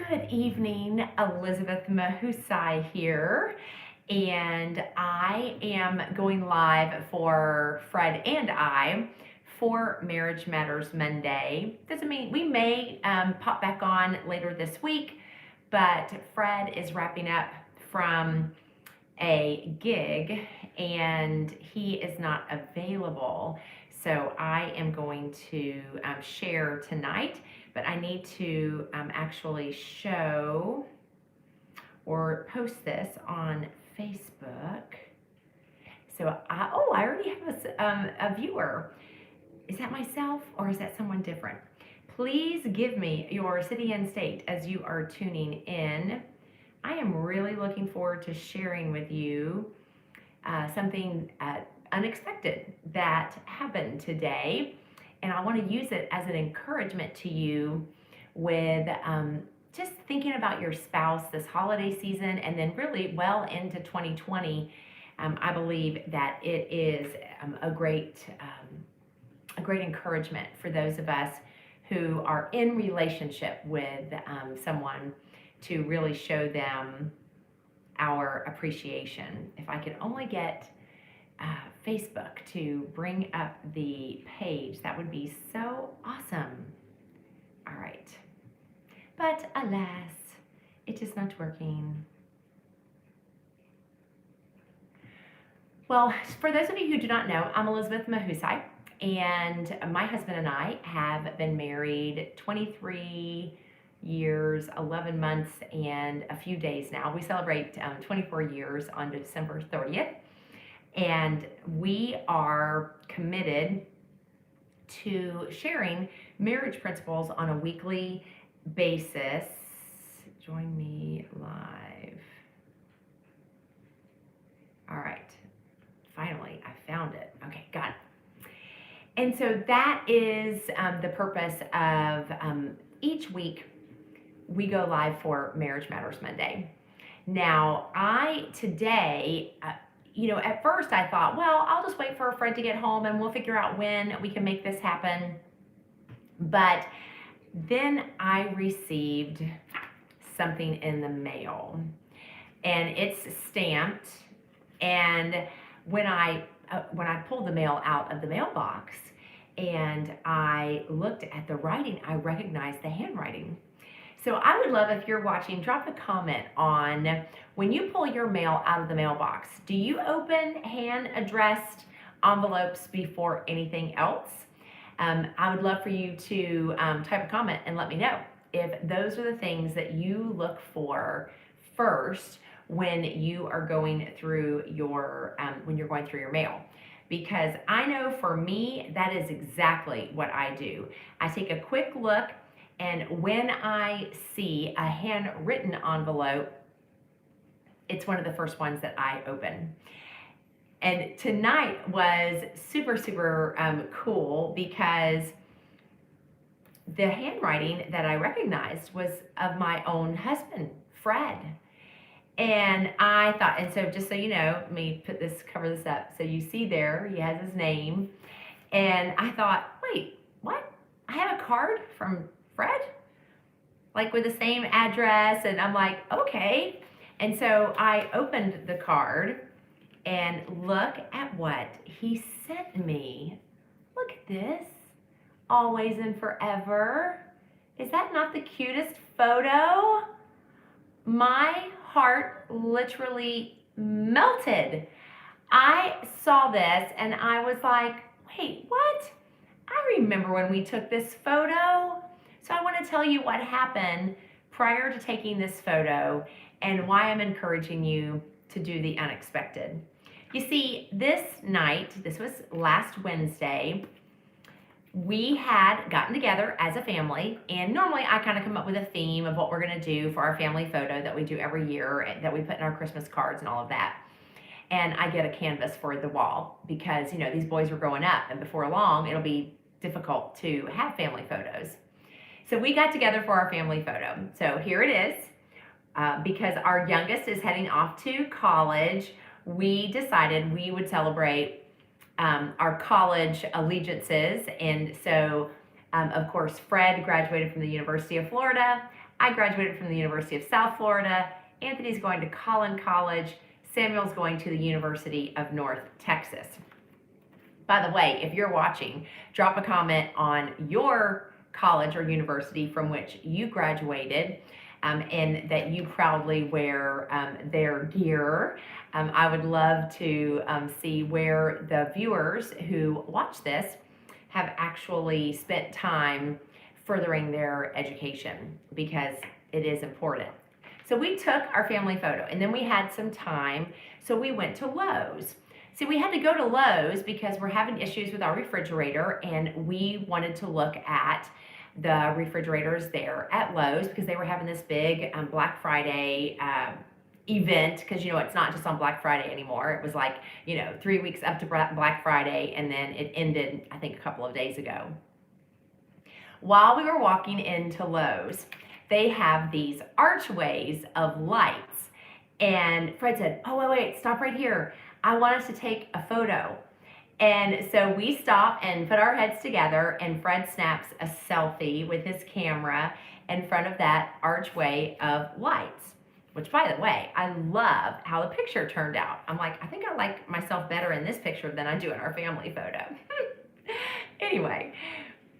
Good evening, Elizabeth Mahusai here, and I am going live for Fred and I for Marriage Matters Monday. Doesn't mean we may pop back on later this week, but Fred is wrapping up from a gig and he is not available. So I am going to share tonight, but I need to actually show or post this on Facebook. So I already have a viewer. Is that myself or is that someone different? Please give me your city and state as you are tuning in. I am really looking forward to sharing with you something unexpected that happened today. And I want to use it as an encouragement to you with just thinking about your spouse this holiday season and then really well into 2020. I believe that it is a great encouragement for those of us who are in relationship with someone to really show them our appreciation. If I could only get Facebook to bring up the page, that would be so awesome. All right. But alas, it is not working. Well, for those of you who do not know, I'm Elizabeth Mahusai, and my husband and I have been married 23 years, 11 months, and a few days now. We celebrate 24 years on December 30th, and we are committed to sharing marriage principles on a weekly basis. Join me live. All right. Finally, I found it. Okay, got it. And so that is the purpose of each week we go live for Marriage Matters Monday. Now, today, at first I thought, well, I'll just wait for a friend to get home and we'll figure out when we can make this happen. But then I received something in the mail, and it's stamped. And when I pulled the mail out of the mailbox and I looked at the writing, I recognized the handwriting. So I would love, if you're watching, drop a comment on when you pull your mail out of the mailbox, do you open hand-addressed envelopes before anything else? I would love for you to type a comment and let me know if those are the things that you look for first when you are going through your mail. Because I know for me, that is exactly what I do. I take a quick look, and when I see a handwritten envelope, it's one of the first ones that I open. And tonight was super, super cool because the handwriting that I recognized was of my own husband, Fred. And I thought, and so just so you know, let me cover this up. So you see there, he has his name. And I thought, wait, what? I have a card from Fred? Like with the same address. And I'm like, okay. And so I opened the card and look at what he sent me. Look at this. Always and forever. Is that not the cutest photo? My heart literally melted. I saw this and I was like, wait, what? I remember when we took this photo. So I want to tell you what happened prior to taking this photo and why I'm encouraging you to do the unexpected. You see, this was last Wednesday, we had gotten together as a family, and normally I kind of come up with a theme of what we're going to do for our family photo that we do every year, that we put in our Christmas cards and all of that. And I get a canvas for the wall because, these boys are growing up, and before long, it'll be difficult to have family photos. So we got together for our family photo. So here it is. Because our youngest is heading off to college, we decided we would celebrate our college allegiances. And so Of course, Fred graduated from the University of Florida. I graduated from the University of South Florida. Anthony's going to Collin College. Samuel's going to the University of North Texas. By the way, if you're watching, drop a comment on your college or university from which you graduated, and that you proudly wear their gear. I would love to see where the viewers who watch this have actually spent time furthering their education, because it is important. So we took our family photo, and then we had some time, so we went to Lowe's. See, we had to go to Lowe's because we're having issues with our refrigerator, and we wanted to look at the refrigerators there at Lowe's because they were having this big Black Friday event, because it's not just on Black Friday anymore. It was like 3 weeks up to Black Friday, and then it ended, I think, a couple of days ago. While we were walking into Lowe's, they have these archways of lights, and Fred said, "Oh, wait, stop right here. I want us to take a photo." And so we stop and put our heads together, and Fred snaps a selfie with his camera in front of that archway of lights, which, by the way, I love how the picture turned out. I'm like, I think I like myself better in this picture than I do in our family photo. Anyway,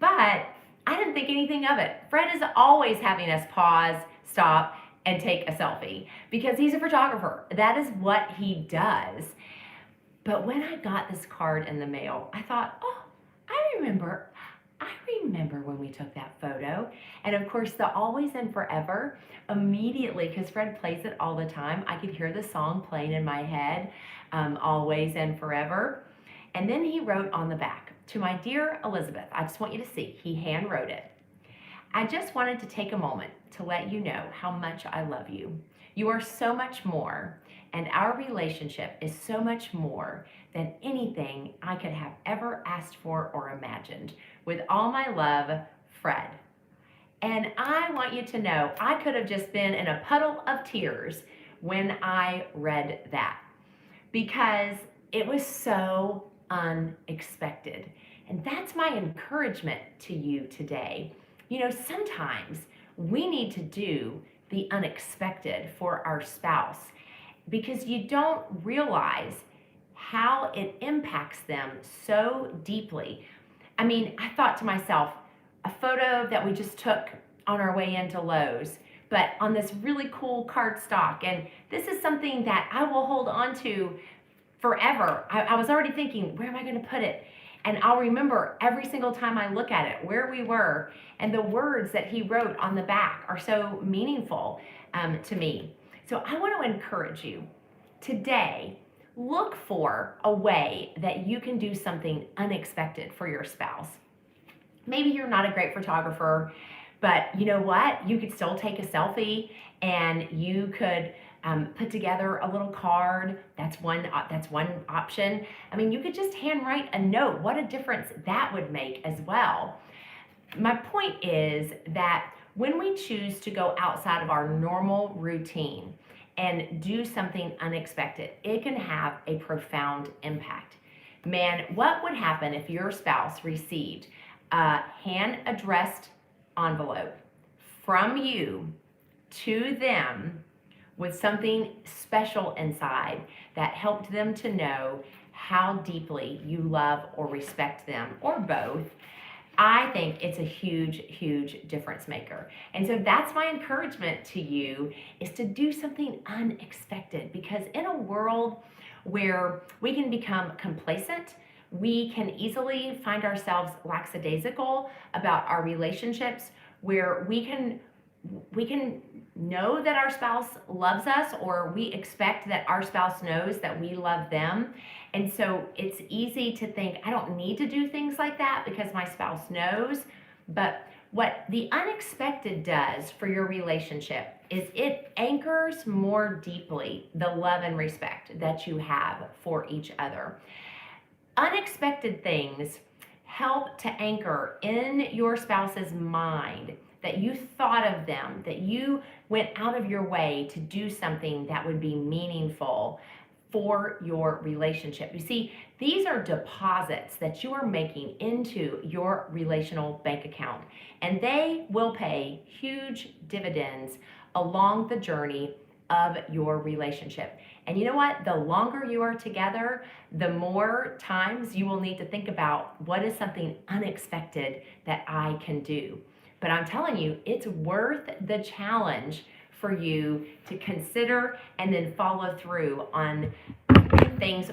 but I didn't think anything of it. Fred is always having us pause, stop, and take a selfie because he's a photographer. That is what he does. But when I got this card in the mail, I thought, oh, I remember when we took that photo. And of course, the Always and Forever, immediately, because Fred plays it all the time, I could hear the song playing in my head, Always and Forever. And then he wrote on the back, "To my dear Elizabeth," I just want you to see, he hand wrote it. "I just wanted to take a moment to let you know how much I love you. You are so much more, and our relationship is so much more than anything I could have ever asked for or imagined. With all my love, Fred." And I want you to know, I could have just been in a puddle of tears when I read that, because it was so unexpected. And that's my encouragement to you today. Sometimes we need to do the unexpected for our spouse, because you don't realize how it impacts them so deeply. I thought to myself, a photo that we just took on our way into Lowe's, but on this really cool cardstock, and this is something that I will hold on to forever. I was already thinking, where am I going to put it? And I'll remember every single time I look at it where we were, and the words that he wrote on the back are so meaningful to me. So I want to encourage you today, look for a way that you can do something unexpected for your spouse. Maybe you're not a great photographer, but you know what? You could still take a selfie, and you could put together a little card. That's one option. You could just handwrite a note. What a difference that would make as well. My point is that when we choose to go outside of our normal routine and do something unexpected, it can have a profound impact. Man, what would happen if your spouse received a hand-addressed envelope from you to them with something special inside that helped them to know how deeply you love or respect them, or both? I think it's a huge, huge difference maker. And so that's my encouragement to you, is to do something unexpected, because in a world where we can become complacent, we can easily find ourselves lackadaisical about our relationships, where we can know that our spouse loves us, or we expect that our spouse knows that we love them. And so it's easy to think, I don't need to do things like that because my spouse knows. But what the unexpected does for your relationship is it anchors more deeply the love and respect that you have for each other. Unexpected things help to anchor in your spouse's mind that you thought of them, that you went out of your way to do something that would be meaningful for your relationship. You see, these are deposits that you are making into your relational bank account, and they will pay huge dividends along the journey of your relationship. And you know what? The longer you are together, the more times you will need to think about what is something unexpected that I can do. But I'm telling you, it's worth the challenge for you to consider and then follow through on things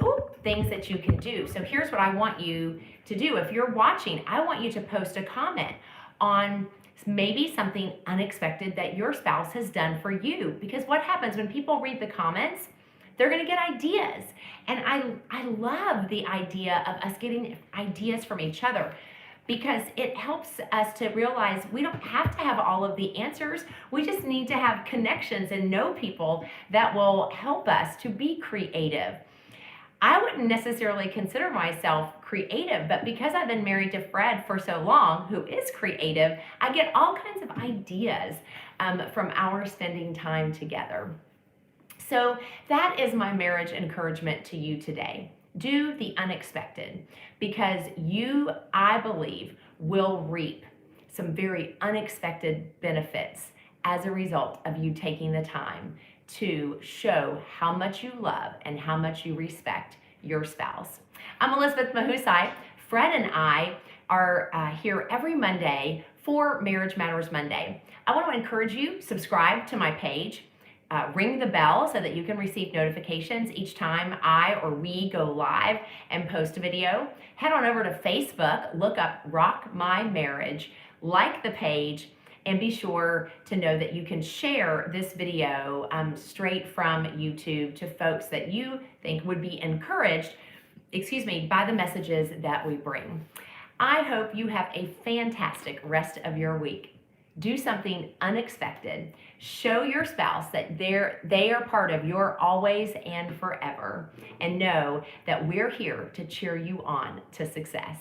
that you can do. So here's what I want you to do. If you're watching, I want you to post a comment on maybe something unexpected that your spouse has done for you. Because what happens when people read the comments, they're going to get ideas. And I love the idea of us getting ideas from each other, because it helps us to realize we don't have to have all of the answers. We just need to have connections and know people that will help us to be creative. I wouldn't necessarily consider myself creative, but because I've been married to Fred for so long, who is creative, I get all kinds of ideas from our spending time together. So that is my marriage encouragement to you today. Do the unexpected, because you, I believe, will reap some very unexpected benefits as a result of you taking the time to show how much you love and how much you respect your spouse. I'm Elizabeth Mahusai. Fred and I are here every Monday for Marriage Matters Monday. I want to encourage you, subscribe to my page. Ring the bell so that you can receive notifications each time I or we go live and post a video. Head on over to Facebook, look up Rock My Marriage, like the page, and be sure to know that you can share this video straight from YouTube to folks that you think would be encouraged, by the messages that we bring. I hope you have a fantastic rest of your week. Do something unexpected. Show your spouse that they are part of your always and forever. And know that we're here to cheer you on to success.